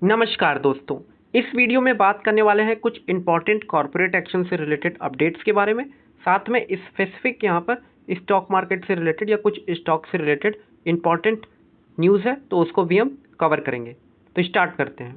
नमस्कार दोस्तों, इस वीडियो में बात करने वाले हैं कुछ इंपॉर्टेंट कॉर्पोरेट एक्शन से रिलेटेड अपडेट्स के बारे में। साथ में स्पेसिफिक यहाँ पर स्टॉक मार्केट से रिलेटेड या कुछ स्टॉक से रिलेटेड इंपॉर्टेंट न्यूज़ है तो उसको भी हम कवर करेंगे। तो स्टार्ट करते हैं।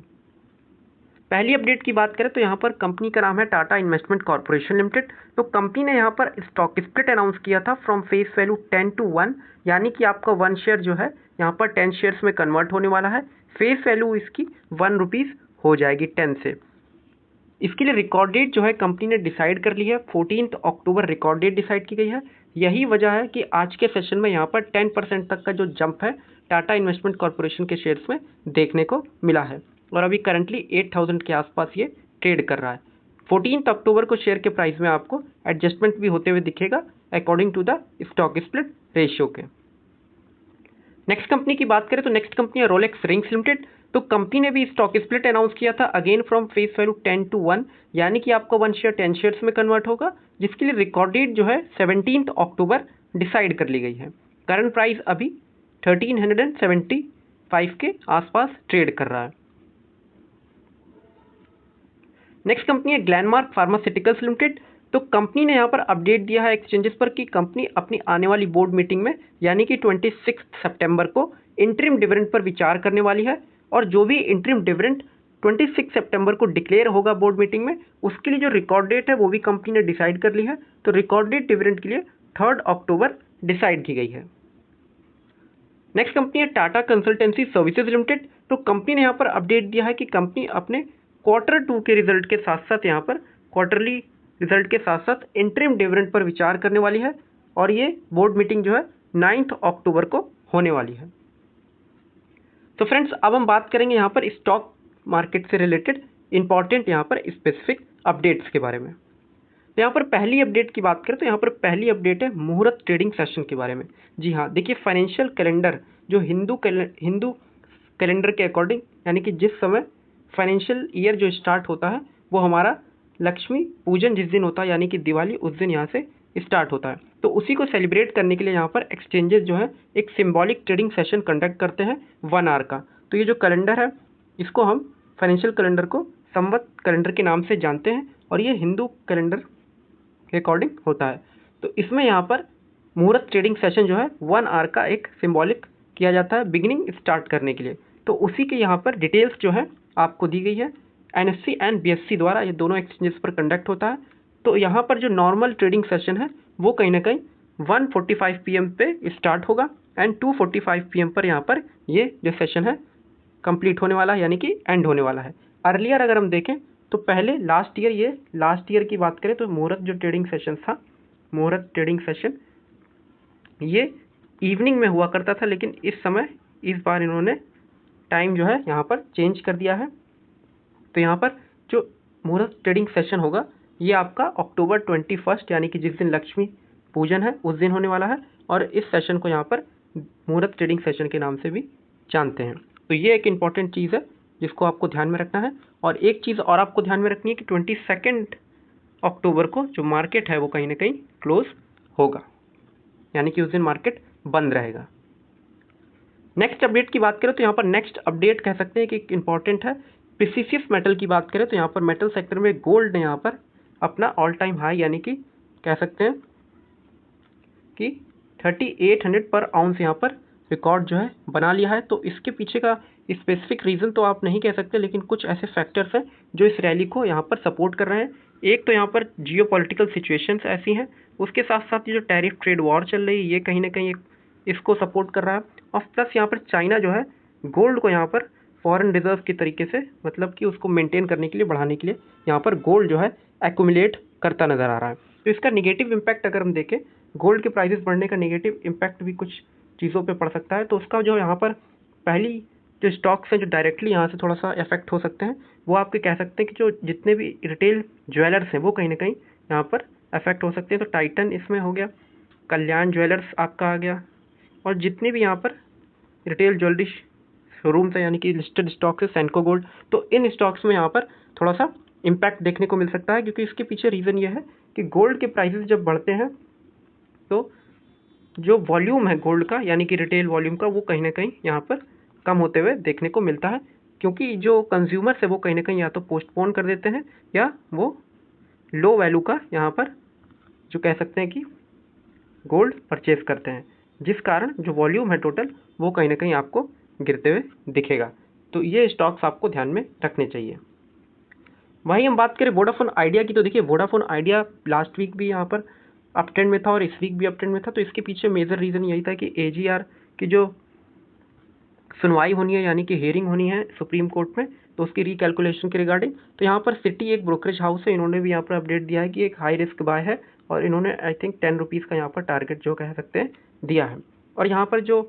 पहली अपडेट की बात करें तो यहाँ पर कंपनी का नाम है टाटा इन्वेस्टमेंट कॉर्पोरेशन लिमिटेड। तो कंपनी ने यहाँ पर स्टॉक स्प्लिट अनाउंस किया था फ्रॉम फेस वैल्यू 10 to 1, यानी कि आपका 1 शेयर जो है यहाँ पर 10 शेयर्स में कन्वर्ट होने वाला है। फेस वैल्यू इसकी 1 रुपीज़ हो जाएगी 10 से। इसके लिए रिकॉर्ड डेट जो है कंपनी ने डिसाइड कर ली है, 14 अक्टूबर रिकॉर्ड डेट डिसाइड की गई है। यही वजह है कि आज के सेशन में यहाँ पर 10% तक का जो जंप है टाटा इन्वेस्टमेंट कॉर्पोरेशन के शेयर्स में देखने को मिला है और अभी करंटली 8000 के आसपास ये ट्रेड कर रहा है। 14 अक्टूबर को शेयर के प्राइस में आपको एडजस्टमेंट भी होते हुए दिखेगा according to the stock split ratio के। नेक्स्ट कंपनी की बात करें तो नेक्स्ट कंपनी है रोलेक्स रिंग्स लिमिटेड। तो कंपनी ने भी स्टॉक स्प्लिट अनाउंस किया था again from face value 10 to 1, यानी कि आपको 1 शेयर 10 शेयर्स में कन्वर्ट होगा, जिसके लिए रिकॉर्ड डेट जो है 17 अक्टूबर डिसाइड कर ली गई है। करंट प्राइस अभी 1375 के आसपास ट्रेड कर रहा है। नेक्स्ट कंपनी है ग्लेनमार्क फार्मास्यूटिकल्स लिमिटेड। तो कंपनी ने यहाँ पर अपडेट दिया है एक्सचेंजेस पर कि कंपनी अपनी आने वाली बोर्ड मीटिंग में यानी कि 26 सितंबर को इंटरिम डिविडेंड पर विचार करने वाली है और जो भी इंटरिम डिविडेंड 26 सितंबर को डिक्लेयर होगा बोर्ड मीटिंग में, उसके लिए जो रिकॉर्ड डेट है वो भी कंपनी ने डिसाइड कर ली है। तो रिकॉर्ड डेट डिविडेंड के लिए 3 अक्टूबर डिसाइड की गई है। नेक्स्ट कंपनी है टाटा कंसल्टेंसी सर्विसेज लिमिटेड। तो कंपनी ने यहाँ पर अपडेट दिया है कि कंपनी अपने Q2 के रिजल्ट के साथ साथ यहाँ पर क्वार्टरली रिजल्ट के साथ साथ इंटरिम डिविडेंड पर विचार करने वाली है और ये बोर्ड मीटिंग जो है 9 अक्टूबर को होने वाली है। तो फ्रेंड्स, अब हम बात करेंगे यहाँ पर स्टॉक मार्केट से रिलेटेड इंपॉर्टेंट यहाँ पर स्पेसिफिक अपडेट्स के बारे में। तो यहाँ पर पहली अपडेट की बात करें तो यहाँ पर पहली अपडेट है मुहूर्त ट्रेडिंग सेशन के बारे में। जी हाँ, देखिए फाइनेंशियल कैलेंडर जो हिंदू कैलेंडर के अकॉर्डिंग, यानी कि जिस समय फाइनेंशियल ईयर जो स्टार्ट होता है वो हमारा लक्ष्मी पूजन जिस दिन होता है यानी कि दिवाली, उस दिन यहाँ से स्टार्ट होता है। तो उसी को सेलिब्रेट करने के लिए यहाँ पर एक्सचेंजेस जो है एक सिंबॉलिक ट्रेडिंग सेशन कंडक्ट करते हैं 1 आवर का। तो ये जो कैलेंडर है इसको हम फाइनेंशियल कैलेंडर को संवत कैलेंडर के नाम से जानते हैं और ये हिंदू कैलेंडर के अकॉर्डिंग होता है। तो इसमें यहाँ पर मुहूर्त ट्रेडिंग सेशन जो है 1 आवर का एक सिंबॉलिक किया जाता है बिगिनिंग स्टार्ट करने के लिए। तो उसी के यहाँ पर डिटेल्स जो है आपको दी गई है। NSE एंड BSE द्वारा ये दोनों एक्सचेंजेस पर कंडक्ट होता है। तो यहाँ पर जो नॉर्मल ट्रेडिंग सेशन है वो कहीं ना कहीं 1:45 PM पे स्टार्ट होगा एंड 2:45 PM पर यहाँ पर ये जो सेशन है कंप्लीट होने वाला है, यानी कि एंड होने वाला है। अर्लियर अगर हम देखें तो पहले लास्ट ईयर की बात करें तो मुहूर्त जो ट्रेडिंग सेशन था, मुहूर्त ट्रेडिंग सेशन ये इवनिंग में हुआ करता था, लेकिन इस बार इन्होंने टाइम जो है यहाँ पर चेंज कर दिया है। तो यहाँ पर जो मुहूर्त ट्रेडिंग सेशन होगा ये आपका अक्टूबर 21 यानी कि जिस दिन लक्ष्मी पूजन है उस दिन होने वाला है और इस सेशन को यहाँ पर मुहूर्त ट्रेडिंग सेशन के नाम से भी जानते हैं। तो ये एक इम्पॉर्टेंट चीज़ है जिसको आपको ध्यान में रखना है। और एक चीज़ और आपको ध्यान में रखनी है कि 22 अक्टूबर को जो मार्केट है वो कहीं ना कहीं क्लोज होगा, यानी कि उस दिन मार्केट बंद रहेगा। नेक्स्ट अपडेट की बात करें तो यहाँ पर नेक्स्ट अपडेट कह सकते हैं कि एक इम्पॉर्टेंट है प्रीसियस मेटल की बात करें तो यहाँ पर मेटल सेक्टर में गोल्ड ने यहाँ पर अपना ऑल टाइम हाई यानी कि कह सकते हैं कि 3800 पर आउंस यहाँ पर रिकॉर्ड जो है बना लिया है। तो इसके पीछे का स्पेसिफिक रीज़न तो आप नहीं कह सकते, लेकिन कुछ ऐसे फैक्टर्स हैं जो इस रैली को यहाँ पर सपोर्ट कर रहे हैं। एक तो यहाँ पर जियोपॉलिटिकल सिचुएशंस ऐसी हैं, उसके साथ साथ ये जो टैरिफ ट्रेड वॉर चल रही है ये कहीं ना कहीं इसको सपोर्ट कर रहा है। और प्लस यहाँ पर चाइना जो है गोल्ड को यहाँ पर फॉरेन रिजर्व के तरीके से, मतलब कि उसको मेंटेन करने के लिए, बढ़ाने के लिए यहाँ पर गोल्ड जो है एक्यूमुलेट करता नज़र आ रहा है। तो इसका निगेटिव इम्पैक्ट अगर हम देखें, गोल्ड के प्राइसेस बढ़ने का नेगेटिव इम्पैक्ट भी कुछ चीज़ों पे पड़ सकता है। तो उसका जो यहाँ पर पहली जो स्टॉक्स हैं जो डायरेक्टली यहाँ से थोड़ा सा इफेक्ट हो सकते हैं वो आपके कह सकते हैं कि जो जितने भी रिटेल ज्वेलर्स हैं वो कहीं ना कहीं यहाँ पर अफेक्ट हो सकते हैं। तो टाइटन इसमें हो गया, कल्याण ज्वेलर्स आपका आ गया, और जितने भी यहाँ पर रिटेल ज्वेलरी शोरूम्स है यानी कि लिस्टेड स्टॉक्स है, सेंको गोल्ड, तो इन स्टॉक्स में यहाँ पर थोड़ा सा इम्पैक्ट देखने को मिल सकता है, क्योंकि इसके पीछे रीज़न ये है कि गोल्ड के प्राइसेस जब बढ़ते हैं तो जो वॉल्यूम है गोल्ड का यानी कि रिटेल वॉल्यूम का वो कहीं ना कहीं यहाँ पर कम होते हुए देखने को मिलता है। क्योंकि जो कंज्यूमर्स है वो कहीं ना कहीं या तो पोस्टपोन कर देते हैं या वो लो वैल्यू का यहाँ पर जो कह सकते हैं कि गोल्ड परचेज करते हैं, जिस कारण जो वॉल्यूम है टोटल वो कहीं ना कहीं आपको गिरते हुए दिखेगा। तो ये स्टॉक्स आपको ध्यान में रखने चाहिए। वहीं हम बात करें वोडाफोन आइडिया की, तो देखिए वोडाफोन आइडिया लास्ट वीक भी यहाँ पर अप ट्रेंड में था और इस वीक भी अप ट्रेंड में था। तो इसके पीछे मेजर रीज़न यही था कि AGR की जो सुनवाई होनी है यानी कि हियरिंग होनी है सुप्रीम कोर्ट में, तो उसकी रिकैलकुलेशन के रिगार्डिंग। तो यहाँ पर सिटी एक ब्रोकरेज हाउस है, इन्होंने भी यहाँ पर अपडेट दिया है कि एक हाई रिस्क बाय है और इन्होंने आई थिंक 10 रुपीज़ का यहाँ पर टारगेट जो कह सकते हैं दिया है। और यहाँ पर जो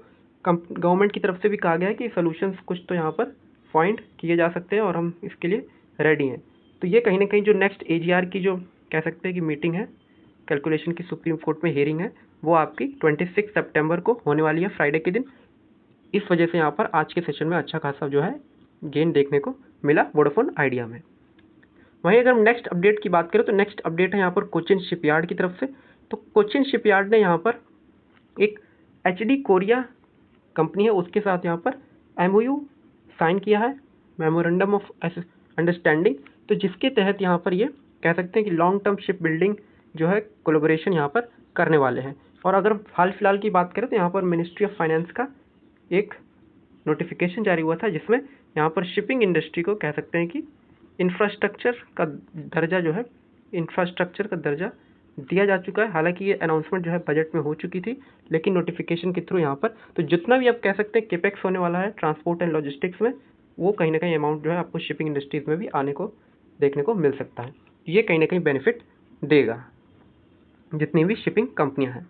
गवर्नमेंट की तरफ से भी कहा गया है कि सोल्यूशंस कुछ तो यहाँ पर फाइंड किए जा सकते हैं और हम इसके लिए रेडी हैं। तो ये कहीं ना कहीं जो नेक्स्ट AGR की जो कह सकते हैं कि मीटिंग है कैलकुलेशन की सुप्रीम कोर्ट में हियरिंग है, वो आपकी 26 सितंबर को होने वाली है, फ्राइडे के दिन। इस वजह से यहाँ पर आज के सेशन में अच्छा खासा जो है गेन देखने को मिला वोडाफोन आइडिया में। वहीं अगर हम नेक्स्ट अपडेट की बात करें तो नेक्स्ट अपडेट है यहाँ पर कोचिन शिपयार्ड की तरफ से। तो कोचिन शिपयार्ड ने यहाँ पर एक HD कोरिया कंपनी है उसके साथ यहाँ पर MOU साइन किया है, मेमोरेंडम ऑफ अंडरस्टैंडिंग। तो जिसके तहत यहाँ पर ये कह सकते हैं कि लॉन्ग टर्म शिप बिल्डिंग जो है कोलैबोरेशन यहाँ पर करने वाले हैं। और अगर हाल फिलहाल की बात करें तो यहाँ पर मिनिस्ट्री ऑफ फाइनेंस का एक नोटिफिकेशन जारी हुआ था जिसमें यहाँ पर शिपिंग इंडस्ट्री को कह सकते हैं कि इंफ्रास्ट्रक्चर का दर्जा दिया जा चुका है। हालांकि ये अनाउंसमेंट जो है बजट में हो चुकी थी, लेकिन नोटिफिकेशन के थ्रू यहाँ पर तो जितना भी आप कह सकते हैं केपेक्स होने वाला है ट्रांसपोर्ट एंड लॉजिस्टिक्स में, वो कहीं ना कहीं अमाउंट जो है आपको शिपिंग इंडस्ट्रीज में भी आने को देखने को मिल सकता है। ये कहीं ना कहीं बेनिफिट देगा जितनी भी शिपिंग कंपनियाँ हैं।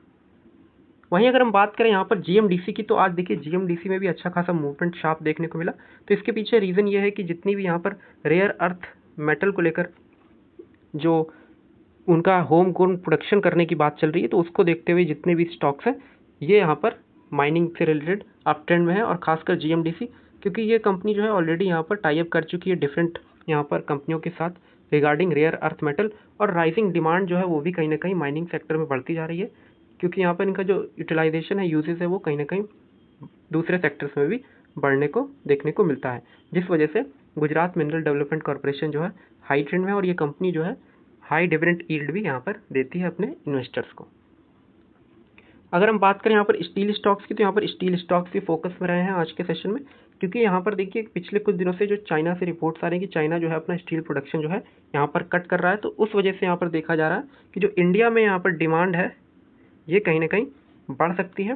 वहीं अगर हम बात करें यहाँ पर GMDC की, तो आज देखिए GMDC में भी अच्छा खासा मूवमेंट शार्प देखने को मिला। तो इसके पीछे रीज़न ये है कि जितनी भी यहाँ पर रेयर अर्थ मेटल को लेकर जो उनका होम ग्रोन प्रोडक्शन करने की बात चल रही है, तो उसको देखते हुए जितने भी स्टॉक्स हैं ये यहाँ पर माइनिंग से रिलेटेड अप ट्रेंड में है। और खासकर GMDC क्योंकि ये कंपनी जो है ऑलरेडी यहाँ पर टाई अप कर चुकी है डिफरेंट यहाँ पर कंपनियों के साथ रिगार्डिंग रेयर अर्थ मेटल, और राइजिंग डिमांड जो है वो भी कहीं ना कहीं माइनिंग सेक्टर में बढ़ती जा रही है, क्योंकि यहाँ पर इनका जो यूटिलाइजेशन है, यूजेस है, वो कहीं ना कहीं दूसरे सेक्टर्स में भी बढ़ने को देखने को मिलता है, जिस वजह से गुजरात मिनरल डेवलपमेंट कॉर्पोरेशन जो है हाई ट्रेंड में है और ये कंपनी जो है हाई डिविडेंड यील्ड भी यहाँ पर देती है अपने इन्वेस्टर्स को। अगर हम बात करें यहाँ पर स्टील स्टॉक्स की, तो यहाँ पर स्टील स्टॉक्स भी फोकस में रहे हैं आज के सेशन में, क्योंकि यहाँ पर देखिए पिछले कुछ दिनों से जो चाइना से रिपोर्ट्स आ रही हैं कि चाइना जो है अपना स्टील प्रोडक्शन जो है यहाँ पर कट कर रहा है। तो उस वजह से यहाँ पर देखा जा रहा है कि जो इंडिया में यहाँ पर डिमांड है ये कहीं ना कहीं बढ़ सकती है,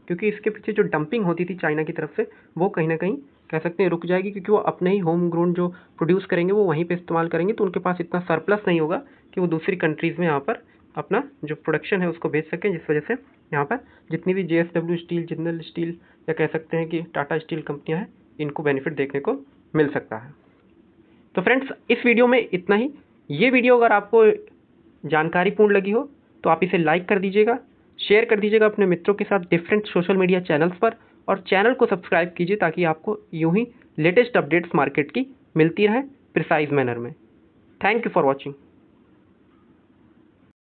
क्योंकि इसके पीछे जो डंपिंग होती थी चाइना की तरफ से वो कहीं ना कहीं कह सकते हैं रुक जाएगी, क्योंकि वो अपने ही होम ग्रोन जो प्रोड्यूस करेंगे वो वहीं पे इस्तेमाल करेंगे, तो उनके पास इतना सरप्लस नहीं होगा कि वो दूसरी कंट्रीज़ में यहाँ पर अपना जो प्रोडक्शन है उसको भेज सकें, जिस वजह से यहाँ पर जितनी भी JSW स्टील, जिंदल स्टील या कह सकते हैं कि टाटा स्टील कंपनियाँ हैं, इनको बेनिफिट देखने को मिल सकता है। तो फ्रेंड्स इस वीडियो में इतना ही। ये वीडियो अगर आपको जानकारीपूर्ण लगी हो तो आप इसे लाइक कर दीजिएगा, शेयर कर दीजिएगा अपने मित्रों के साथ डिफरेंट सोशल मीडिया चैनल्स पर, और चैनल को सब्सक्राइब कीजिए ताकि आपको यूं ही लेटेस्ट अपडेट्स मार्केट की मिलती रहे प्रिसाइज मैनर में। Thank you for watching.